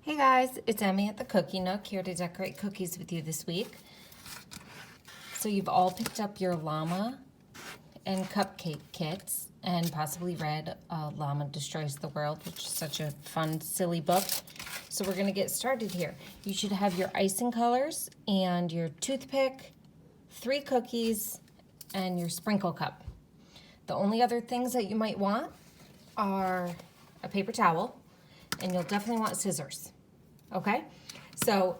Hey guys, it's Emmy at the Cookie Nook here to decorate cookies with you this week. So you've all picked up your llama and cupcake kits and possibly read Llama Destroys the World, which is such a fun, silly book. So we're gonna get started here. You should have your icing colors and your toothpick, 3 cookies, and your sprinkle cup. The only other things that you might want are a paper towel, and you'll definitely want scissors. Okay, so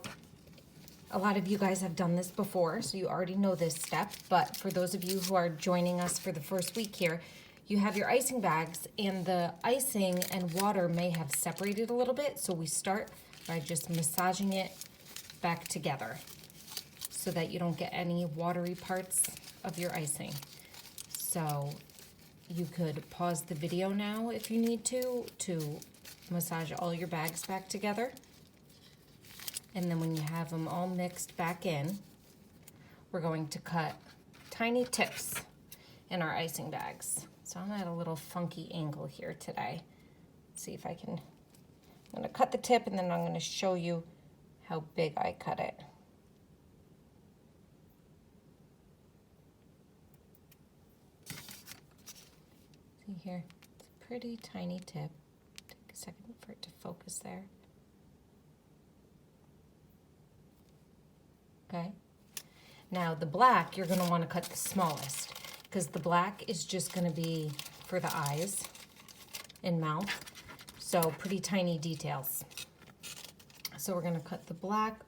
a lot of you guys have done this before, so you already know this step, but for those of you who are joining us for the first week here, you have your icing bags, and the icing and water may have separated a little bit, so we start by just massaging it back together so that you don't get any watery parts of your icing. So you could pause the video now if you need to massage all your bags back together. And then when you have them all mixed back in, we're going to cut tiny tips in our icing bags. So I'm at a little funky angle here today. Let's see if I can, I'm gonna cut the tip and then I'm gonna show you how big I cut it. See here, it's a pretty tiny tip. Take a second for it to focus there. Okay, now the black, you're gonna wanna cut the smallest because the black is just gonna be for the eyes and mouth, so pretty tiny details. So we're gonna cut the black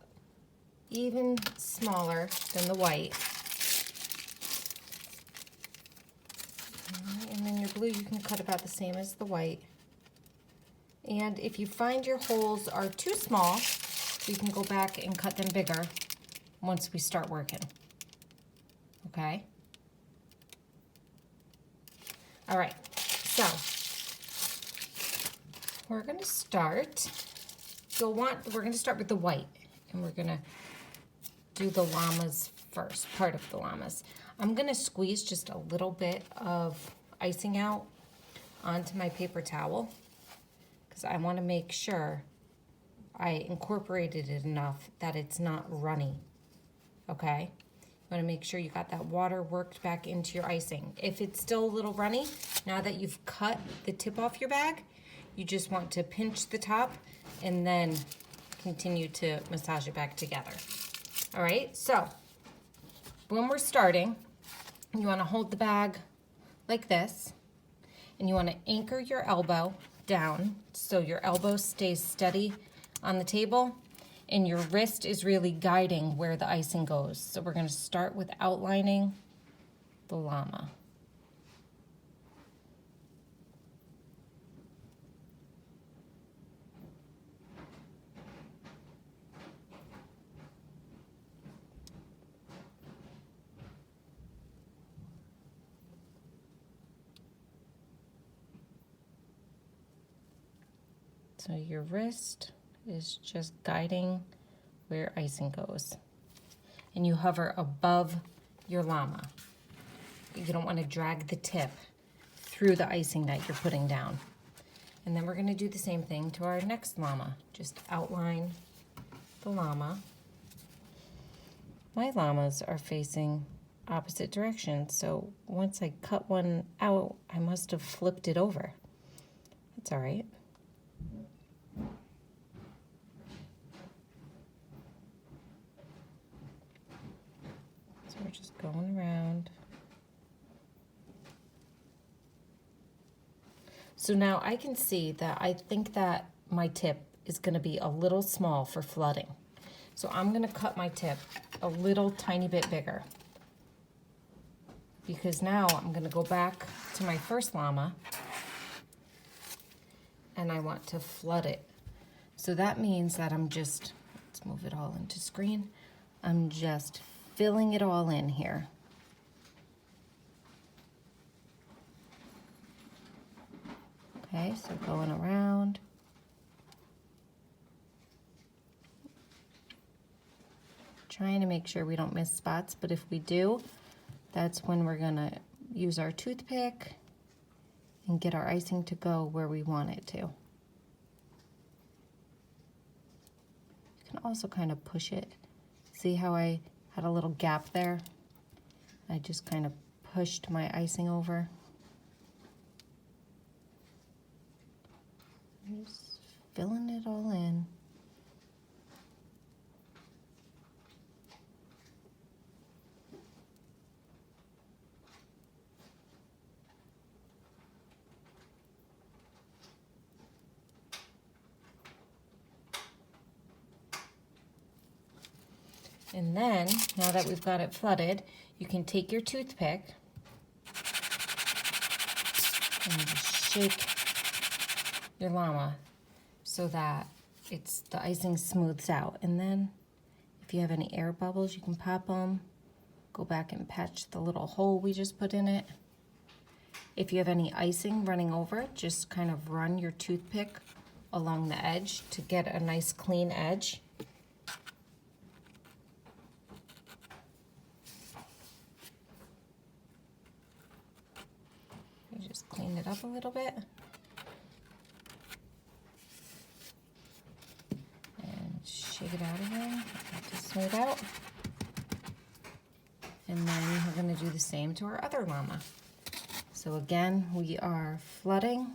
even smaller than the white. All right, and then your blue, you can cut about the same as the white. And if you find your holes are too small, you can go back and cut them bigger once we start working, okay? All right, so we're gonna start, we're gonna start with the white, and we're gonna do the llamas first, part of the llamas. I'm gonna squeeze just a little bit of icing out onto my paper towel because I wanna make sure I incorporated it enough that it's not runny. Okay, you want to make sure you got that water worked back into your icing. If it's still a little runny, now that you've cut the tip off your bag, you just want to pinch the top and then continue to massage it back together. All right, so when we're starting, you want to hold the bag like this, and you want to anchor your elbow down so your elbow stays steady on the table, and your wrist is really guiding where the icing goes. So we're gonna start with outlining the llama. So your wrist is just guiding where icing goes. And you hover above your llama. You don't want to drag the tip through the icing that you're putting down. And then we're going to do the same thing to our next llama. Just outline the llama. My llamas are facing opposite directions, so once I cut one out, I must have flipped it over. That's all right. We're just going around. So now I can see that I think that my tip is going to be a little small for flooding. So I'm going to cut my tip a little tiny bit bigger because now I'm going to go back to my first llama and I want to flood it. So that means that I'm just, let's move it all into screen. I'm just filling it all in here. Okay, so going around. Trying to make sure we don't miss spots, but if we do, that's when we're gonna use our toothpick and get our icing to go where we want it to. can also kind of push it. See how I had a little gap there? I just kind of pushed my icing over. I'm just filling it all in. And then, now that we've got it flooded, you can take your toothpick and just shake your llama so that the icing smooths out. And then if you have any air bubbles, you can pop them. Go back and patch the little hole we just put in it. If you have any icing running over, just kind of run your toothpick along the edge to get a nice clean edge. Just clean it up a little bit. And shake it out again to smooth out. And then we're going to do the same to our other llama. So again, we are flooding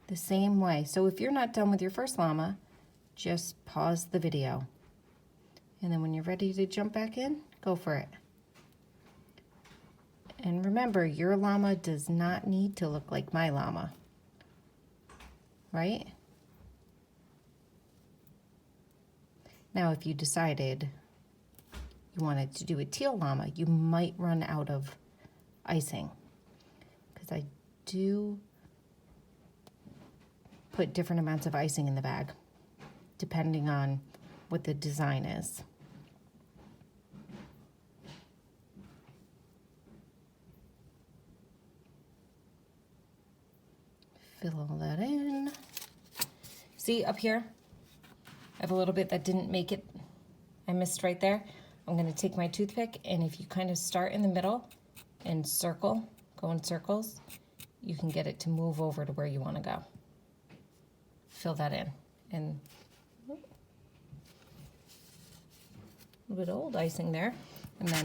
the same way. So if you're not done with your first llama, just pause the video. And then when you're ready to jump back in, go for it. And remember, your llama does not need to look like my llama, right? Now, if you decided you wanted to do a teal llama, you might run out of icing, because I do put different amounts of icing in the bag, depending on what the design is. Fill all that in. See up here? I have a little bit that didn't make it. I missed right there. I'm gonna take my toothpick, and if you kind of start in the middle and circle, go in circles, you can get it to move over to where you wanna go. Fill that in. And a little bit of old icing there. And then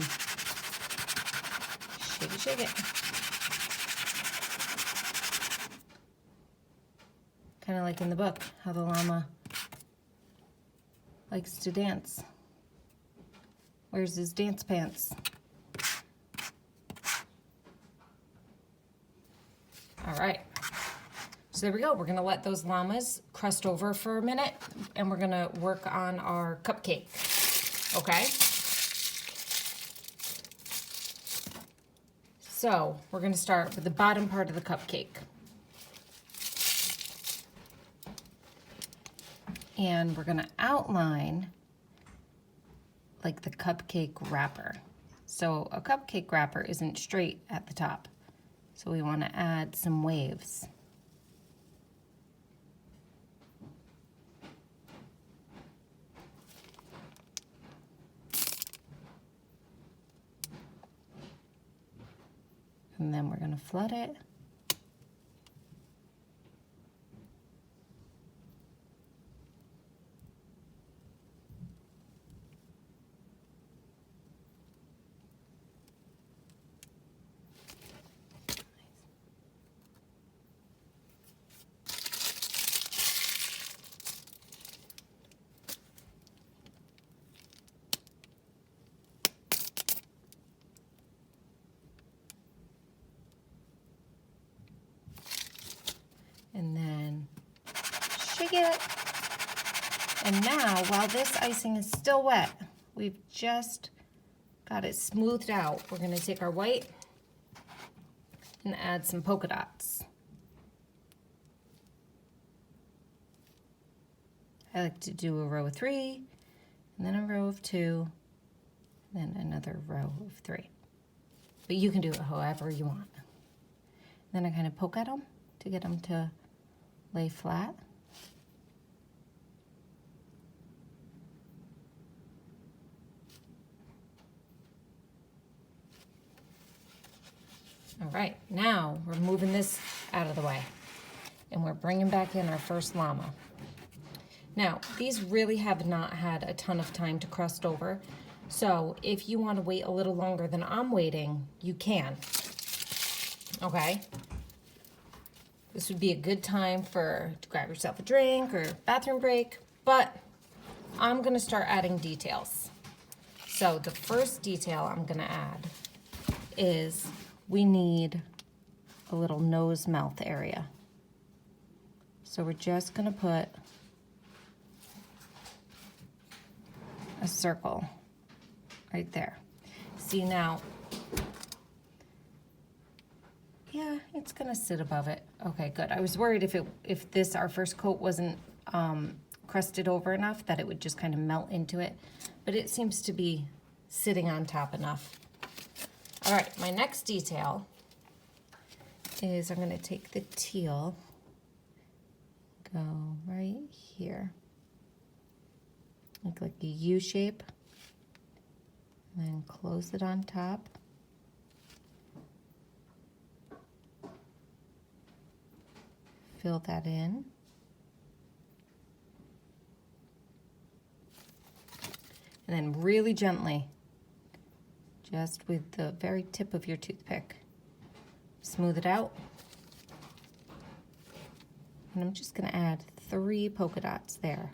shake it, shake it. Kind of like in the book, how the llama likes to dance. Where's his dance pants? All right, so there we go. We're gonna let those llamas crust over for a minute, and we're gonna work on our cupcake, okay? So we're gonna start with the bottom part of the cupcake. And we're gonna outline like the cupcake wrapper. So a cupcake wrapper isn't straight at the top. So we wanna add some waves. And then we're gonna flood it. And then shake it. And now, while this icing is still wet, we've just got it smoothed out. We're gonna take our white and add some polka dots. I like to do a row of 3, and then a row of 2, and then another row of 3. But you can do it however you want. Then I kind of poke at them to get them to lay flat. All right, now we're moving this out of the way, and we're bringing back in our first llama. Now, these really have not had a ton of time to crust over. So if you want to wait a little longer than I'm waiting, you can. Okay? This would be a good time to grab yourself a drink or bathroom break, but I'm gonna start adding details. So the first detail I'm gonna add is we need a little nose mouth area. So we're just gonna put a circle right there. See now, yeah, it's gonna sit above it. Okay, good. I was worried if this, our first coat, wasn't crusted over enough that it would just kind of melt into it, but it seems to be sitting on top enough. All right, my next detail is I'm gonna take the teal, go right here, make like a U shape, and then close it on top. Fill that in. And then really gently, just with the very tip of your toothpick, smooth it out. And I'm just gonna add 3 polka dots there.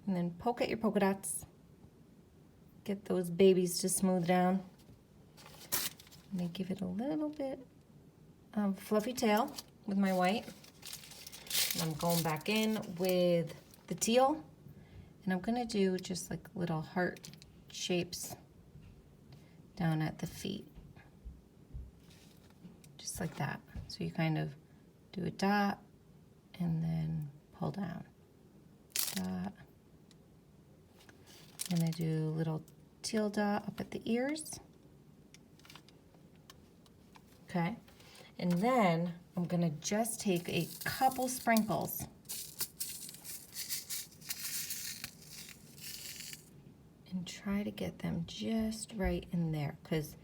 And then poke at your polka dots. Get those babies to smooth down. And then give it a little bit of fluffy tail with my white. And I'm going back in with the teal. And I'm gonna do just like little heart shapes down at the feet. Just like that. So you kind of do a dot and then pull down. Dot. And I do a little teal dot up at the ears. Okay, and then I'm gonna just take a couple sprinkles and try to get them just right in there, because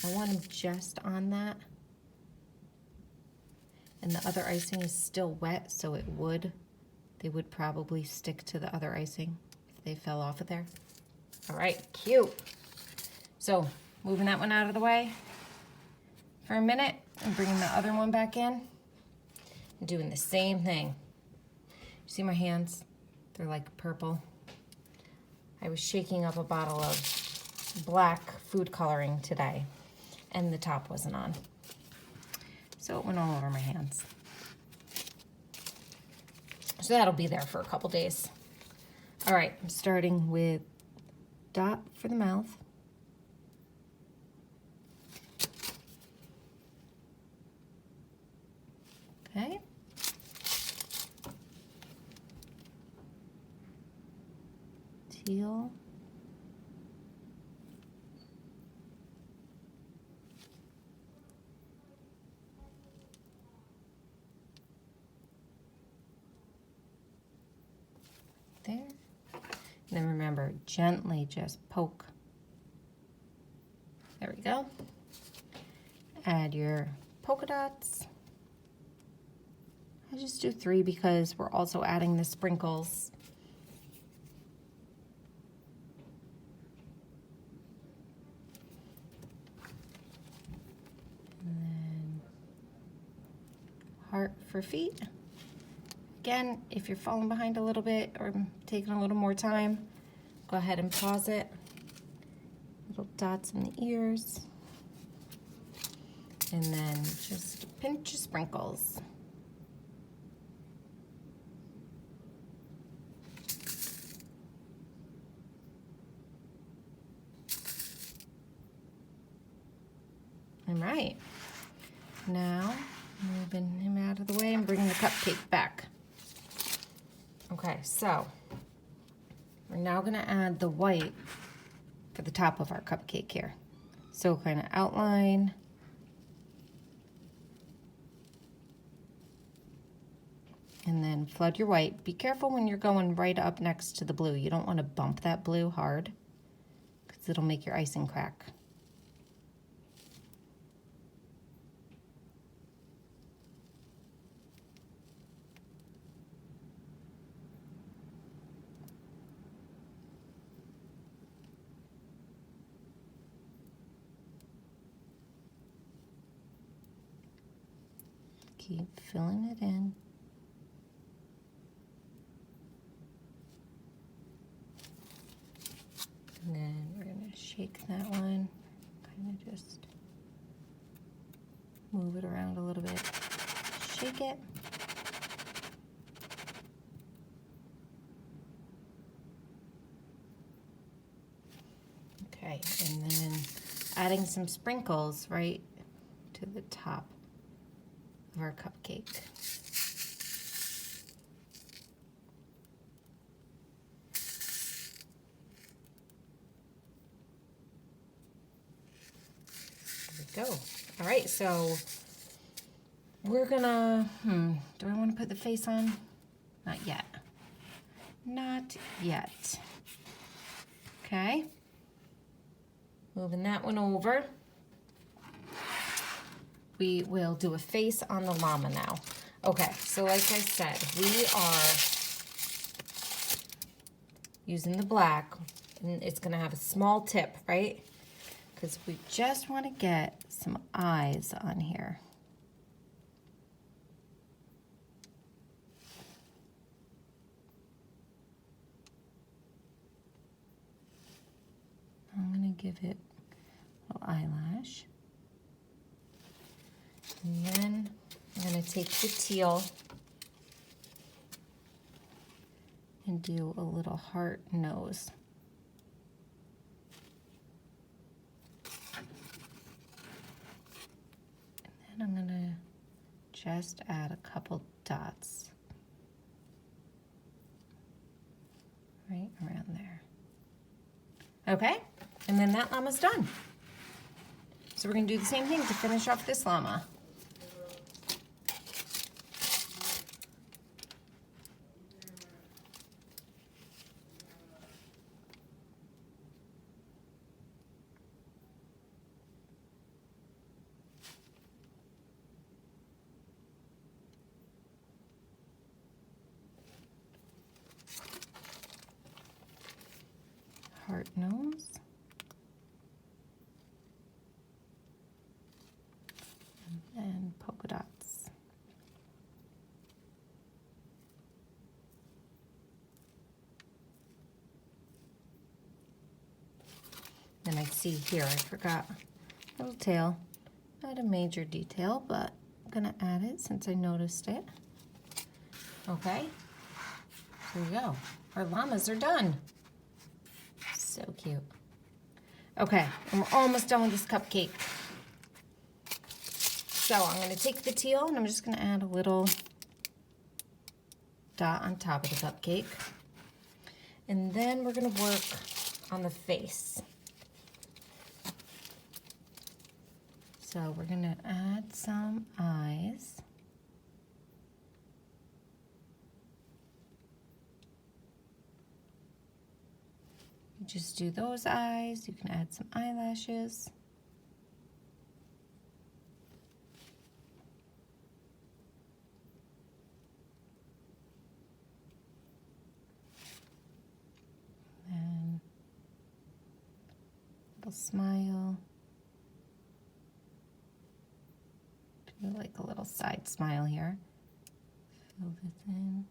I want them just on that. And the other icing is still wet, so they would probably stick to the other icing if they fell off of there. All right, cute. So moving that one out of the way for a minute and bringing the other one back in and doing the same thing. See my hands? They're like purple. I was shaking up a bottle of black food coloring today and the top wasn't on. So it went all over my hands. So that'll be there for a couple days. All right, I'm starting with dot for the mouth. Okay. Teal. There. And then remember, gently just poke. There we go. Add your polka dots. I just do 3 because we're also adding the sprinkles. And then heart for feet. Again, if you're falling behind a little bit or taking a little more time, go ahead and pause it. Little dots in the ears. And then just a pinch of sprinkles. All right, now moving him out of the way and bringing the cupcake back. Okay, so we're now gonna add the white for the top of our cupcake here. So kind of outline. And then flood your white. Be careful when you're going right up next to the blue. You don't want to bump that blue hard because it'll make your icing crack. keep filling it in. And then we're going to shake that one, kind of just move it around a little bit, shake it. Okay, and then adding some sprinkles right to the top of our cupcake. There we go. All right, so we're gonna, do I want to put the face on? Not yet. Not yet. Okay. Moving that one over. We will do a face on the llama now. Okay, so like I said, we are using the black, and it's gonna have a small tip, right? Because we just want to get some eyes on here. I'm gonna give it a little eyelash. And then I'm gonna take the teal and do a little heart nose. And then I'm gonna just add a couple dots right around there. Okay, and then that llama's done. So we're gonna do the same thing to finish off this llama. Heart nose. And polka dots. Then I see here, I forgot a little tail. Not a major detail, but I'm gonna add it since I noticed it. Okay, here we go. Our llamas are done. So cute. Okay, and we're almost done with this cupcake. So I'm going to take the teal and I'm just going to add a little dot on top of the cupcake. And then we're going to work on the face. So we're going to add some eyes. You just do those eyes. You can add some eyelashes. And a little smile. Do like a little side smile here. Fill this in.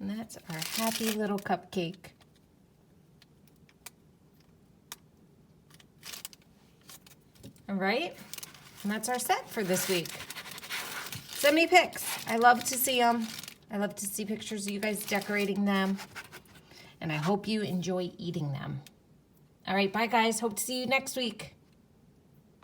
And that's our happy little cupcake. All right, and that's our set for this week. Send me pics. I love to see them. I love to see pictures of you guys decorating them. And I hope you enjoy eating them. All right, bye guys. Hope to see you next week.